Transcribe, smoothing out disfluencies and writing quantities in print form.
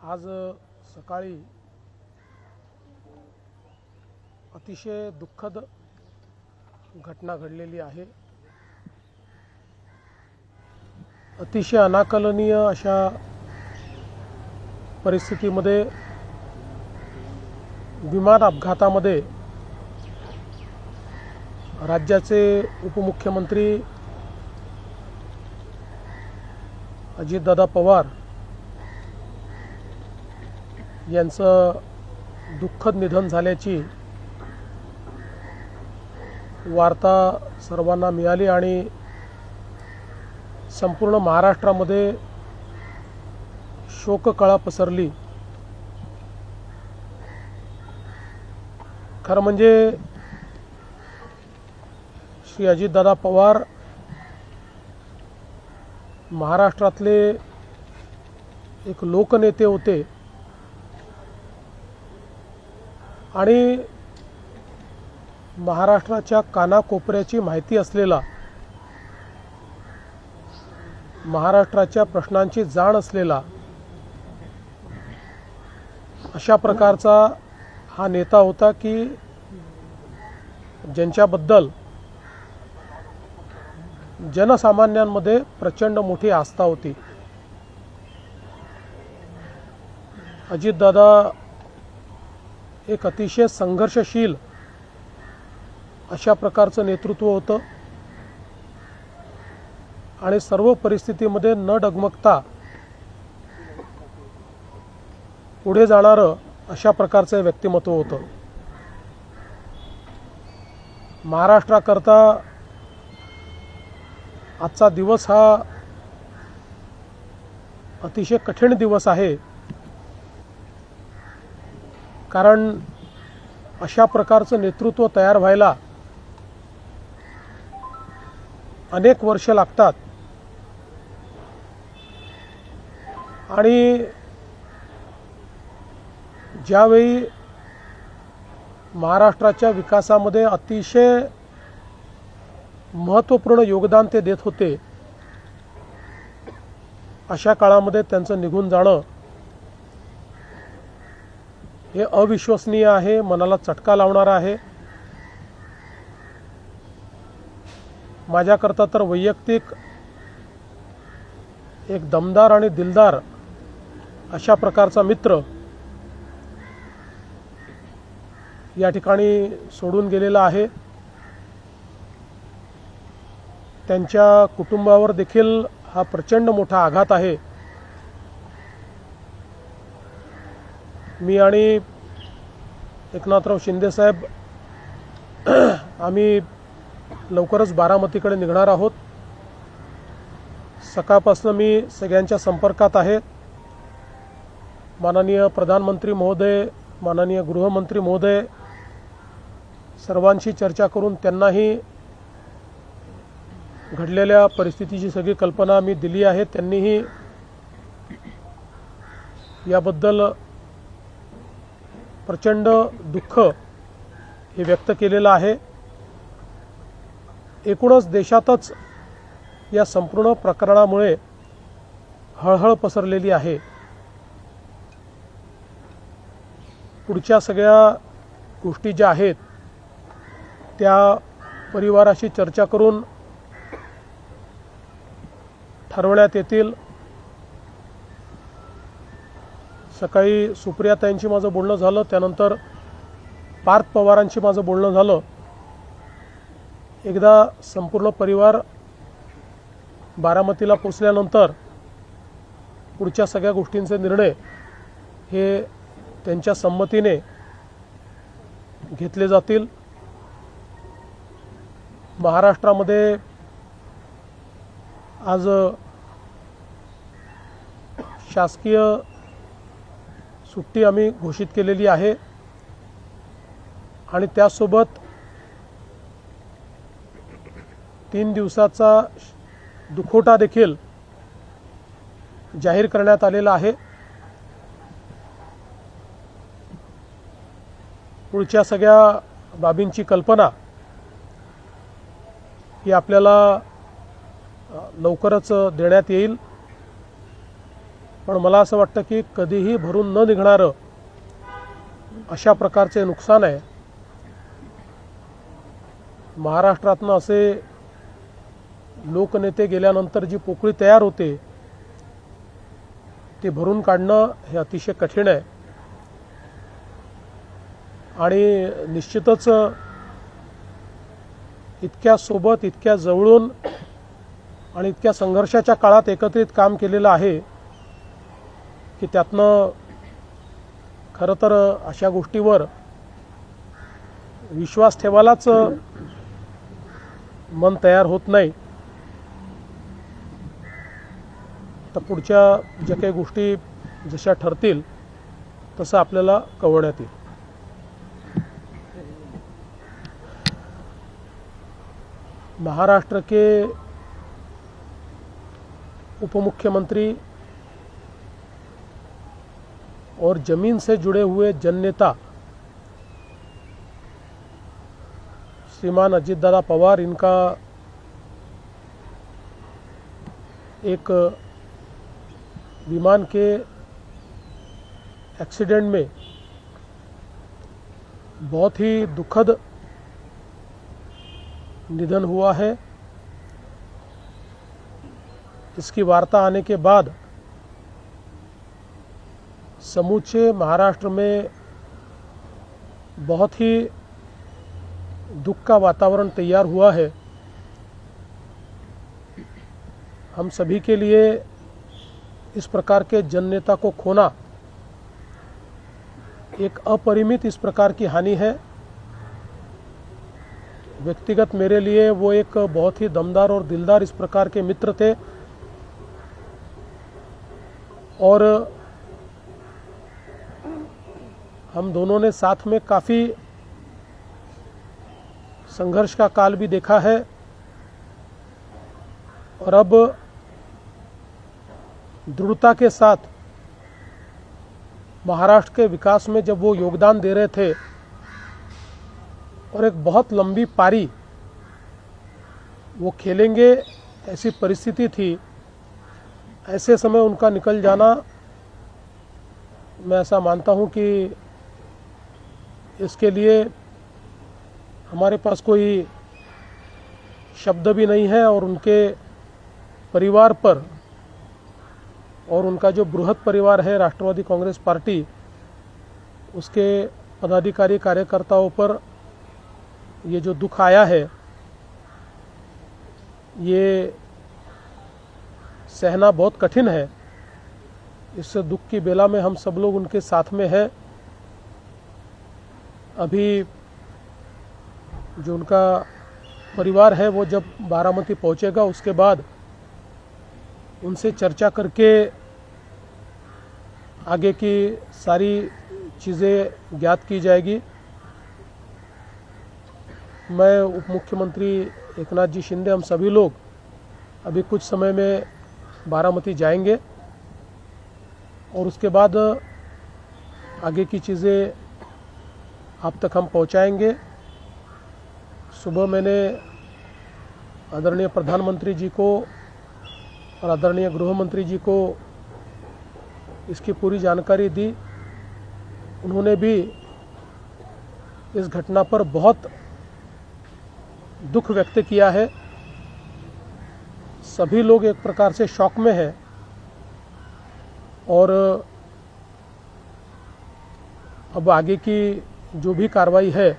आज सकाळी अतिशय दुःखद घटना घडलेली आहे। अतिशय अनाकलनीय अशा परिस्थितीमध्ये विमान अपघातामध्ये राज्याचे उपमुख्यमंत्री अजितदादा पवार यांचं दुःखद निधन झाल्याची वार्ता सर्वांना मिळाली आणि संपूर्ण महाराष्ट्रामध्ये शोककळा पसरली। खरं म्हणजे श्री अजितदादा पवार महाराष्ट्रातले एक लोकनेते होते आणि महाराष्ट्राच्या कानाकोपऱ्याची माहिती असलेला, महाराष्ट्राच्या प्रश्नांची जाण असलेला अशा प्रकारचा हा नेता होता की ज्यांच्याबद्दल जनसामान्यांमध्ये प्रचंड मोठी आस्था होती। अजितदादा एक अतिशय संघर्षशील अशा प्रकारचं नेतृत्व होतं आणि सर्व परिस्थितीमध्ये न डगमगता पुढे जाणारं अशा प्रकारचं व्यक्तिमत्व होतं। महाराष्ट्राकरता आजचा दिवस हा अतिशय कठीण दिवस आहे, कारण अशा प्रकारचं नेतृत्व तयार व्हायला अनेक वर्ष लागतात आणि ज्यावेळी महाराष्ट्राच्या विकासामध्ये अतिशय महत्त्वपूर्ण योगदान ते देत होते, अशा काळामध्ये त्यांचं निघून जाणं हे अविश्वसनीय आहे, मनाला चटका लावणारा आहे। माझ्याकरता तर वैयक्तिक एक दमदार आणि दिलदार अशा प्रकारचा मित्र या ठिकाणी सोडून गेलेला आहे। त्यांच्या कुटुंबावर देखील हा प्रचंड मोठा आघात आहे। मी आणि एकनाथराव शिंदे साहेब आम्ही लवकरच बारामतीकडे निघणार आहोत। सकाळपासून मी सगळ्यांच्या संपर्कात आहे। माननीय प्रधानमंत्री महोदय, माननीय गृहमंत्री महोदय सर्वांशी चर्चा करून त्यांनाही घडलेल्या परिस्थितीची सगळी कल्पना मी दिली आहे। त्यांनीही याबद्दल प्रचंड दुःख हे व्यक्त केलेलं आहे। एकूणच देशातच या संपूर्ण प्रकरणामुळे हळहळ पसरलेली आहे। पुढच्या सगळ्या गोष्टी ज्या आहेत त्या परिवाराशी चर्चा करून ठरवण्यात येतील। सकाळी सुप्रियाताईंशी माझं बोलणं झालं, त्यानंतर पार्थ पवारांशी माझं बोलणं झालं। एकदा संपूर्ण परिवार बारामतीला पोचल्यानंतर पुढच्या सगळ्या गोष्टींचे निर्णय हे त्यांच्या संमतीने घेतले जातील। महाराष्ट्रामध्ये आज शासकीय सुट्टी आम्ही घोषित केलेली आहे आणि त्यासोबत 3 दिवसाचा दुखवटा देखील जाहीर करण्यात आलेला आहे। पुढच्या सगळ्या बाबींची कल्पना ही आपल्याला लवकरच देण्यात येईल। पण मला असं वाटतं की कधीही भरून न निघणारं अशा प्रकारचे नुकसान आहे. महाराष्ट्रातनं असे लोकनेते गेल्यानंतर जी पोकळी तयार होते ते भरून काढणं हे अतिशय कठीण आहे. आणि निश्चितच इतक्या सोबत, इतक्या जवळून आणि इतक्या संघर्षाच्या काळात एकत्रित काम केलेलं आहे की त्यातनं खरं तर अशा गोष्टीवर विश्वास ठेवायलाच मन तयार होत नाही. तर पुढच्या ज्या काही गोष्टी जशा ठरतील तसं आपल्याला कळवण्यात येईल. महाराष्ट्र के उपमुख्यमंत्री और जमीन से जुड़े हुए जननेता श्रीमान अजितदादा पवार, इनका एक विमान के एक्सीडेंट में बहुत ही दुखद निधन हुआ है. इसकी वार्ता आने के बाद समूचे महाराष्ट्र में बहुत ही दुख का वातावरण तैयार हुआ है. हम सभी के लिए इस प्रकार के जननेता को खोना एक अपरिमित इस प्रकार की हानि है. व्यक्तिगत मेरे लिए वो एक बहुत ही दमदार और दिलदार इस प्रकार के मित्र थे और हम दोनों ने साथ में काफ़ी संघर्ष का काल भी देखा है. और अब दृढ़ता के साथ महाराष्ट्र के विकास में जब वो योगदान दे रहे थे और एक बहुत लंबी पारी वो खेलेंगे ऐसी परिस्थिति थी, ऐसे समय उनका निकल जाना, मैं ऐसा मानता हूं कि इसके लिए हमारे पास कोई शब्द भी नहीं है. और उनके परिवार पर और उनका जो बृहद परिवार है राष्ट्रवादी कांग्रेस पार्टी, उसके पदाधिकारी कार्यकर्ताओं पर ये जो दुख आया है ये सहना बहुत कठिन है. इस दुख की बेला में हम सब लोग उनके साथ में हैं. अभी जो उनका परिवार है वो जब बारामती पहुंचेगा उसके बाद उनसे चर्चा करके आगे की सारी चीज़ें ज्ञात की जाएगी. मैं उप मुख्यमंत्री एकनाथ जी शिंदे, हम सभी लोग अभी कुछ समय में बारामती जाएंगे और उसके बाद आगे की चीज़ें आप तक हम पहुंचाएंगे. सुबह मैंने आदरणीय प्रधानमंत्री जी को और आदरणीय गृह मंत्री जी को इसकी पूरी जानकारी दी. उन्होंने भी इस घटना पर बहुत दुख व्यक्त किया है. सभी लोग एक प्रकार से शॉक में हैं और अब आगे की जो भी कार्रवाई है